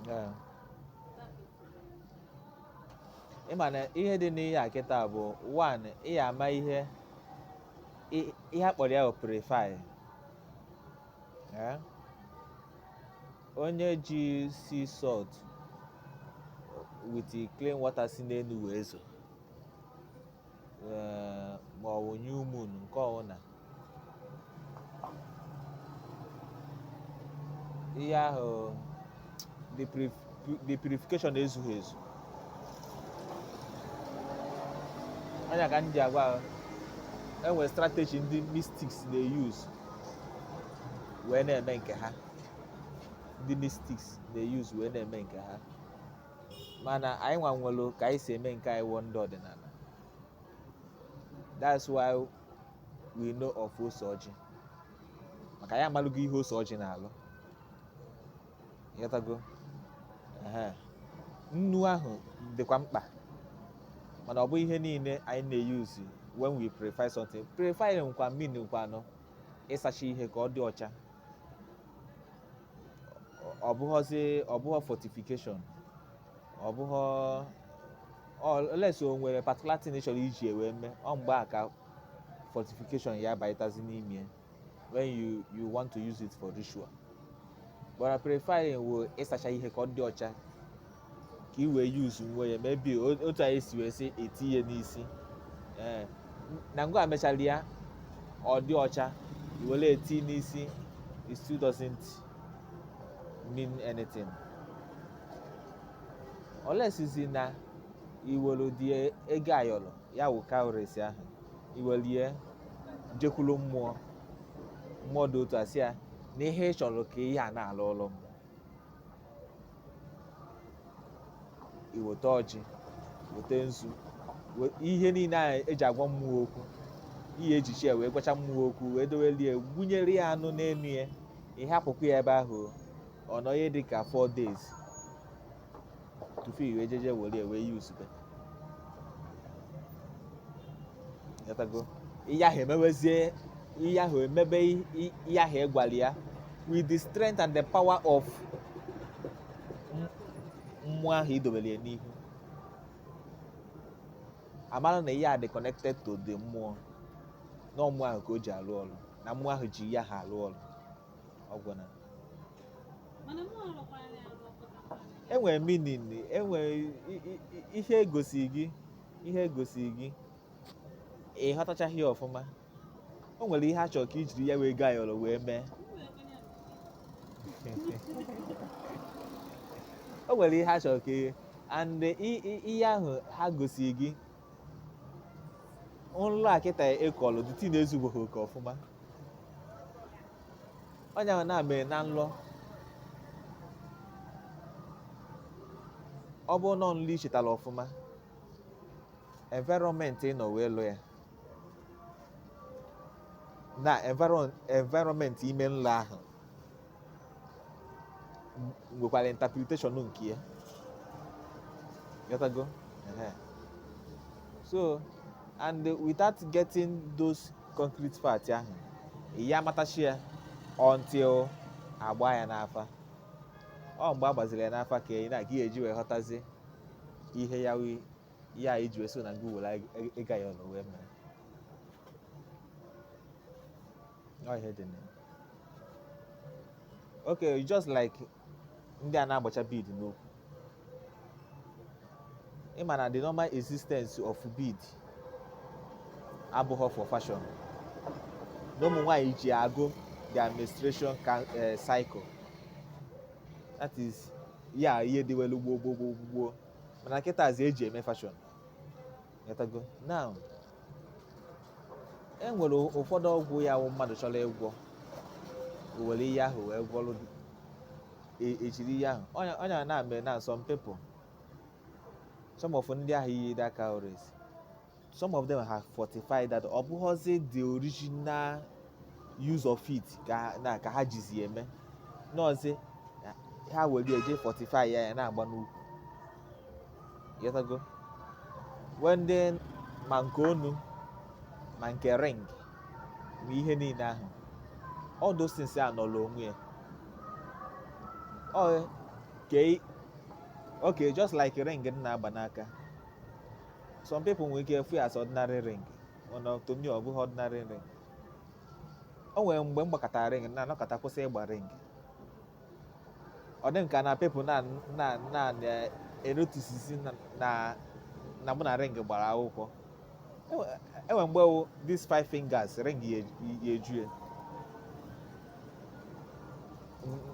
Yeah. Ịma na ihe dị n'ihe a kịta bụ one ị ama ihe akpọrọ ya bụ purify. Yeah. Onye ji sea salt with clean water si n'elu wee zo ma ọ bụ new moon nke ọbụla ihe ahụ the purification ezughị ezu. Anya ka m ji agwa enwere strategy ndị mystics na-use wee na-eme nke ha. Ndị mystics na-use wee na-eme nke ha. Mana anyị nwa nwere ka anyị si eme nke anyị wụ ndị ọdịnala. That's why we know of ose ọjị. Maka anyị amalụgo ihe ose ọjị na-alụ. Ịghọtago? Nnu ahụ dịkwa mkpa. Mana ọ bụ ihe niile anyị na-use when we purify something. Purify nkwa mean nkwa anọ ịsacha ihe ka ọ dị ọcha. Ọ bụghị fortification. Ọ bụghị unless o nwere particular thing ị chọrọ iji wee mee. Ọ mgbe a ka fortification ya baịtazi n'ime when you want to use it for ritual. But purifying will ịsacha ihe ka ọ dị ọcha ka i wee use nwe ya maybe otu anyị si wee sị etinye n'isi na ngwa mechara ya ọ dị ọcha i were eti n'isi it still doesn't mean anything. Unless is na iwere dị ego ayọrọ ya wụ cowries ahụ iwelie jekwulu mmụọ dị otu asị ya na ihe ị chọrọ ka ihe a na-alụ ọrụ m. Iweta ọjị weta nzu ihe niile ahụ eji agwa mmụọ okwu ihe ejichi ya wee gwacha mmụọ okwu wee dowelie gbunyere ya anụ n'enu ya ihe hapụkwa ya ebe ahụ ọ nọ ihe dị ka 4 days tupu i wee jeje were wee use be. Ịghọtago? Ihe ahụ emewezie ihe ahụ emebe ihe ahụ ịgwara ya with the strength and the power of mmụọ ahụ idobere ya n'ihu. Amara na ihe a dị connected to the mmụọ na mmụọ ahụ ka o ji alụ ọrụ na mmụọ ahụ ji ya ha alụ ọrụ. Ọgwụna enwere meaning, enwere ihe egosi gị ịghọtachaghị ya ọfụma. O nwere ihe a chọrọ ka ijiri ya wee gaa yọrọ wee mee. O nwere ihe a chọrọ ka and ihe ahụ ha gosi gị nlụ akịta ịkọlụ dị tii na-ezugboghị oke ọfụma. Onye ahụ na-ame na nlọ ọ bụ nọ nlụ ichetara ọfụma environment ị nọ wee lụ ya na environment ime nlọ ahụ nwekwara interpretation nke ya. Gotago? So and without getting those concrete facts ahụ ya amatachi ya until agba ya n'afa. Ọ mgbe agbaziri ya n'afa ka ị na-aga eji wee ghọtazi ihe ya iji wee so na Google ịga ya ọnụ wee mee. Ọ ihe dị na okay, just like ndị a na-agbacha bead n'okwu. Ịma na the normal existence of bead abụghị for fashion. Na ụmụ nwaanyị ji agụ their menstruation cycle. That is ihe dịwelu gboo mana nkịtazi eji eme fashion. Yatago? Now enwere ụfọdụ ọgwụ ya wụ mmadụ chọrọ ịgwọ o were ihe ahụ wee gwọrụ ejiri ihe ahụ onye na-ame na some people, some of ndị ahụ yi that cowries, some of them have fortified that ọ bụghịzi the original use of it ka ha jizi eme n'ọzi ha were eje fortify ya na-agba n'ukwu. Yatago? When then ma nke onu ma nke ring ma ihe niile ahụ all those things a nọrọ onwe ya. Ọ Okay, just like ring na-agba n'aka. Some people nwere ike feel as ordinary ring. To me ọ bụghị ordinary ring. O nwere mgbe m gbakọtara ring na-anọkọta kwụsị ịgba ring. Ọ dị nka na people na-enotisisi na mụ na ring gbara akwụkwọ. Enwe mgbe these 5 fingers ring ya eju ya.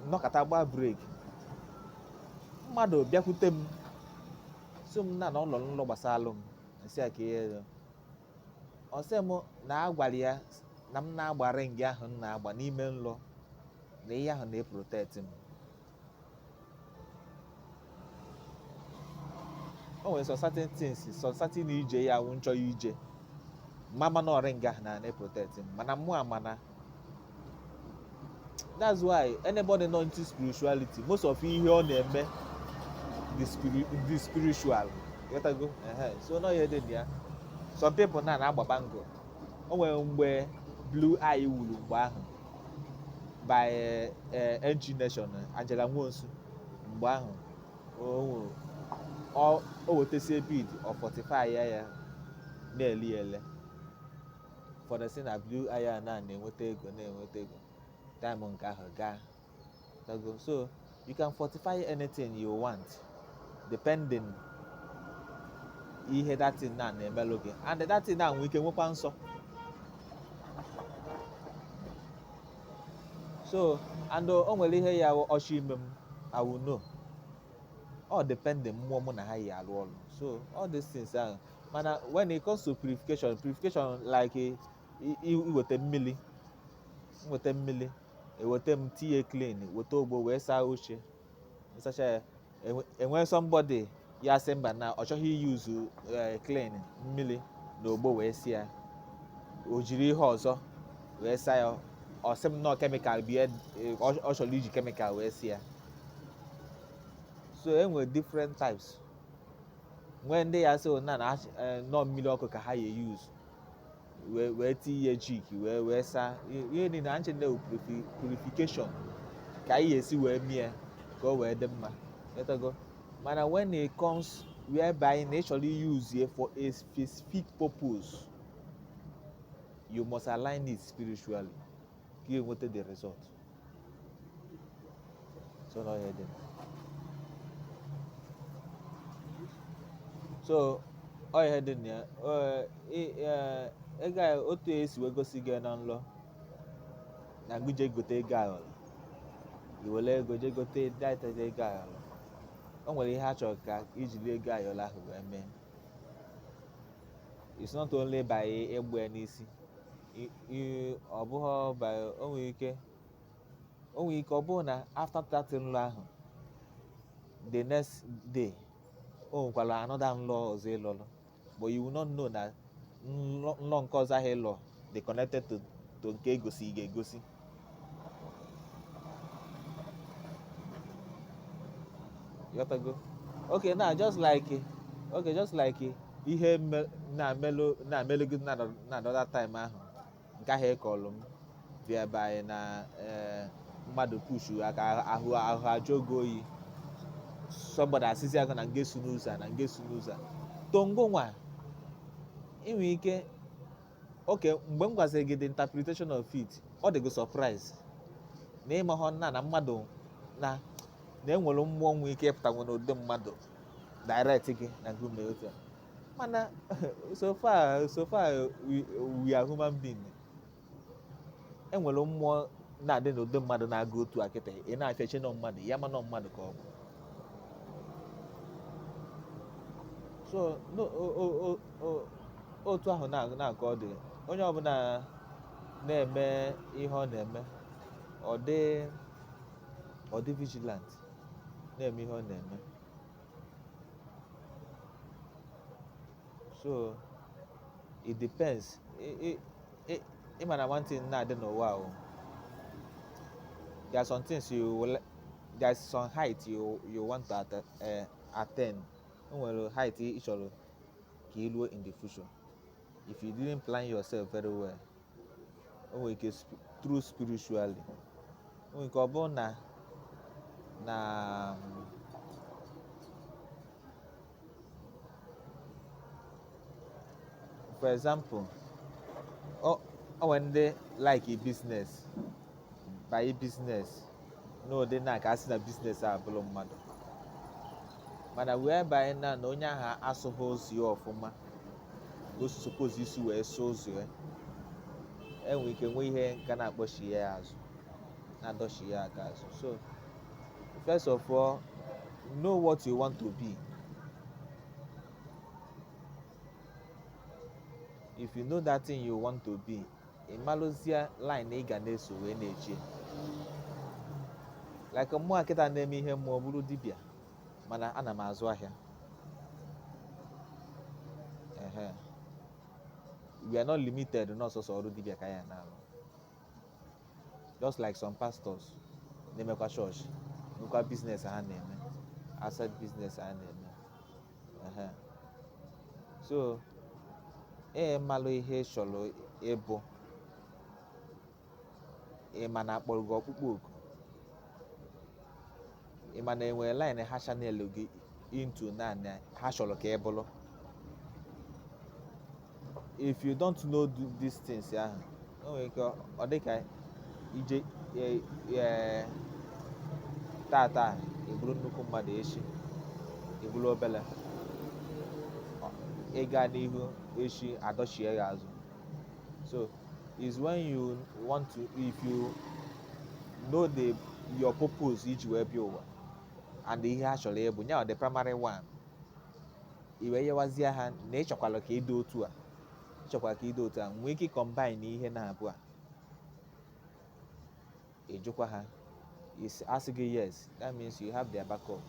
Nnọkọta gba break. Mmadụ bịakwute m so m na ụlọ nlọ gbasalụ m nsị a ka ihe ọ sị m na agwara ya na m na-agba ring ahụ m na-agba n'ime nlọ na ihe ahụ na-eprotect m. O nwere some certain things, some certain ije ya wụ nchọ ya ije mama na ring ahụ na-eprotect m, mana mụ amana. That's why anybody not into spirituality, most of ihe ọ na-eme the spiritual. You gotta go. So no ihe dị ya. Some people na-agba bango. O nwere mgbe Blue Eye wuru mgbe ahụ by NG Nation, Angela Nwosu. Mgbe ahụ o wetesie bid of 45 ya na-eli ele for the sin na Blue Eye na-enweta ego time nke ahụ gaa. So you can fortify anything you want depending ihe that thing na-emelụ gị, and that thing nwere ike nwekwa nsọ. So and o nwere ihe ya ọchị ime m I will know. All depending mmụọ mụ na ha yi alụ ọrụ. So all these things ahụ. Mana when it comes to purification like iweta mmiri eweta m tinye clean, weta ogbo wee saa oche nsacha ya. Enwe somebody ya sị mba na ọ chọghị use clean mmiri na ogbo wee si ya, o jiri ihe ọzọ wee saa ya, ọ sị m nọ chemical bie ọ chọrọ iji chemical wee si ya. So enwere different types. Nwee ndị ya sị na nọ mmiri ọkụ ka ha ya use wee tinye jik wee saa ihe niile na nche purification ka anyị esi wee mie ka o wee dị mma. Mana when it comes whereby na ịchọrọ use it for a specific purpose, you must align it spiritually ka ị nweta the result. So no ihe dị. So ọ ihe dị na ya ego a otu esi wee gosi gị na nlọ na gụje gote ego ayọrọ, iwere ego je gote data ego ayọrọ. O nwere ihe a chọrọ ka ijiri ego ayọrọ ahụ wee mee. It's not only by egbe n'isi, ọ bụghị by o nwere ike ọ bụrụ na after that nlọ ahụ the next day o nwekwara another nlọ ọzọ ịlọrọ, but you will not know na nlọ nke ọzọ ahụ ịlọ dị connected to nke egosi ga-egosi. Okay, now just like ihe na-emelụ gị na another time ahụ nke ahụ ịkọlụ m whereby na mmadụ pushu aka ahụ ajụ oge oyi, somebody asịzi aka na ngesu n'ụzọ tongo nwa inwe ike. Okay, mgbe m gwaziri gị the interpretation of it, ọ dị gị surprise na ịmahụ na mmadụ na enwere mmụọ nwee ike ịpụta nwere ụdị mmadụ direct gị na gụme otu a. Mana so far we are human being. Enwere mmụọ na-adị n'ụdị mmadụ na-aga otu a kịta, ị na-afịache nọ mmadụ ya ma nọ mmadụ ka ọ bụ. So otu ahụ na-akọ ọ dị onye ọbụla na-eme ihe ọ na-eme ọ dị vigilant na-eme ihe ọ na-eme. So it depends. Ịma na one thing na-adị n'ụwa ahụ, there are some things there is some height you want to attain. O nwere height ị chọrọ ka ị ruo in the future. If you didn't plan yourself very well, o nwere ike through spiritually, o nwere ike ọ bụrụ na for example, when they like a business, buy a business, no, they na ka asị na business a bụrụ mmadụ. Mana whereby na onye ahụ asụghị ozi ọfụma, o suppose isi wee sụọ ozi ya, enwe ike nwee ihe nka na-akpọchi ya azụ, na-adọchi ya aka azụ. So first of all, know what you want to be. If you know that thing you want to be, ịmalụzie line ị ga na-eso wee na-eche. Like mmụọ kịta na-eme ihe mmụọ bụrụ dibịa, mana ana m azụ ahịa. We are not limited n'ọsọsọ ọrụ dibịa ka ya na-alụ. Just like some pastors na-emekwa chọọchị, nwekwa business ha na-eme, outside business ha na-eme. So mmalụ ihe chọrọ ịbụ, ịma na akpọrọ gị ọkpụkpọ oku, ịma na enwere line ha channel gị into naanị ha chọrọ ka ị bụrụ. If you don't know these things ahụ, o nwere ike ọ dị ka ije tata eburu nnukwu mmadụ, echi eburu obele, ịga n'ihu echi adọchie ya azụ. So is when you want to, if you know your purpose iji wee bịa ụwa and ihe ha chọrọ ịbụ nya the primary one, iwe yewazie ha na ịchọkwala ka ịdị otu a, ịchọkwala ka ịdị otu a, nwee ike combine ihe na-abụ a, ịjụkwa ha, asị gị yes, that means you have their backup.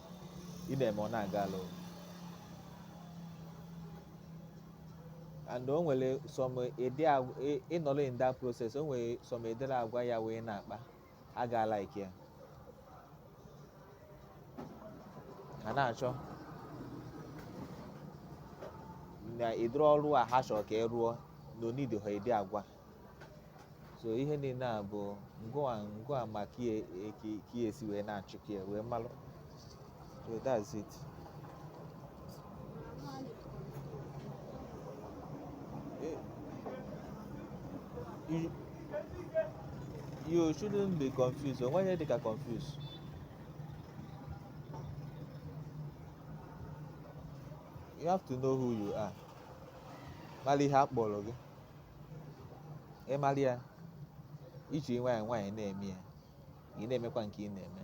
Ị na-eme ọ na-aga alụ. And o nwere some ịnọrọ in that process, o nwere some edere agwa ya wee na-akpa, a ga like ya, ha na-achọ na ịdịrị ọrụ a ha chọrọ ka ị rụọ no need ha ede agwa. So ihe niile a bụ ngwa ma ka esi wee na-achụ ka wee malụ. So that's it. You shouldn't be confused. Why you think confused? You have to know who you are. Mali ha kpọrọ gị, ịmali ya, iji nwanyị na-eme ya, ị na-emekwa nke ị na-eme,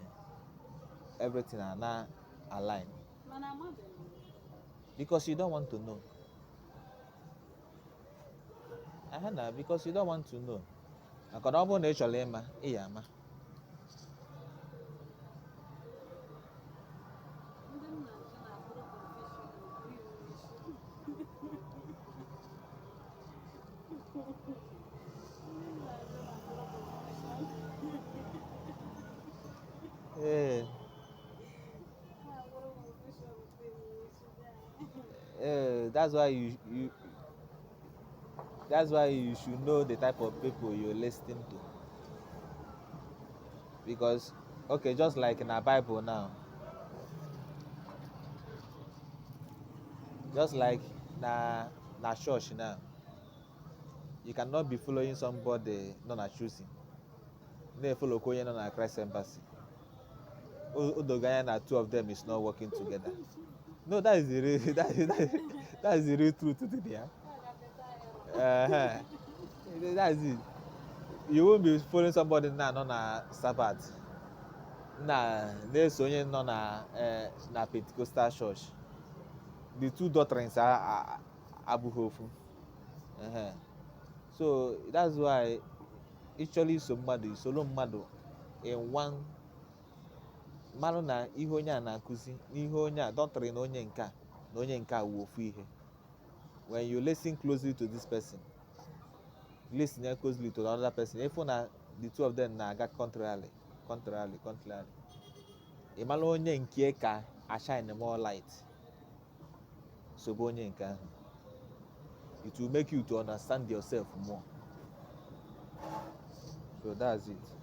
everything na align. Because you don't want to know. Because you don't want to know. Maka na ọ bụrụ na ị chọrọ ịma, ị ya ama. That's why you should know the type of people you're listening to. Because, okay, just like in our Bible now, just like na church now, you cannot be following somebody not na choosing. They follow Koyen on a Christ embassy. Odogaya na two of them is not working together. No, that is the real that is the real truth today. That's it. You won't be following somebody now on a Sabbath. There's only on na Pentecostal church. The two doctrines are abuhofu. So that's why actually somebody solo mmadụ in one mmadụ na ihe onye a na-akụzi n'ihe onye a doctrine onye nka na onye nka wu ofu ihe. When you listen closely to this person, listen closely to the other person, even na the two of them na-aga contrarily, ịmara onye nke ka shine more light, so bụ onye nke ahụ. It will make you to understand yourself more. So that's it.